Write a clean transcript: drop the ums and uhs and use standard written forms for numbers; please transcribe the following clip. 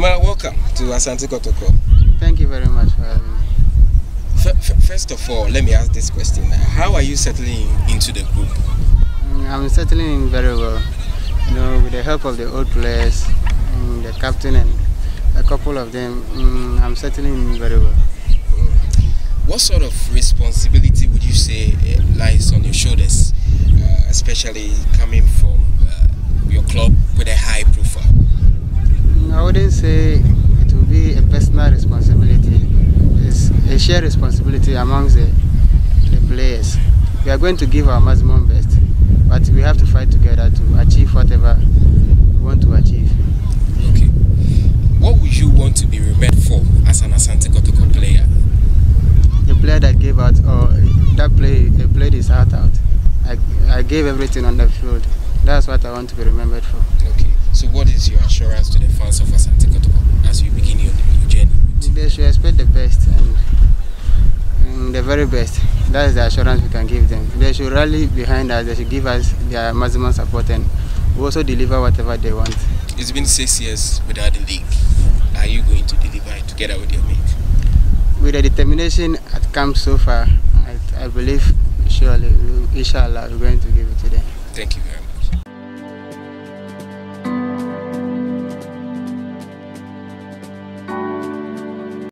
Ima, welcome to Asante Kotoko. Thank you very much for having me. First of all, let me ask this question. How are you settling into the group? I'm settling in very well. You know, with the help of the old players, the captain and a couple of them, I'm settling in very well. What sort of responsibility would you say lies on your shoulders, especially coming from your club with a high profile? I wouldn't say it will be a personal responsibility. It's a shared responsibility amongst the players. We are going to give our maximum best, but we have to fight together to achieve whatever we want to achieve. Okay. What would you want to be remembered for as an Asante Kotoko player? The player that gave out, or that played his heart out. I gave everything on the field. That's what I want to be remembered for. Okay. So what is your assurance to the fans of Asante Kotoko as you begin your journey? They should expect the best and the very best. That is the assurance we can give them. They should rally behind us. They should give us their maximum support and we also deliver whatever they want. It's been 6 years without the league. Are you going to deliver it together with your mate? With the determination at camp so far, I believe surely, inshallah, we're going to give it to them. Thank you very much.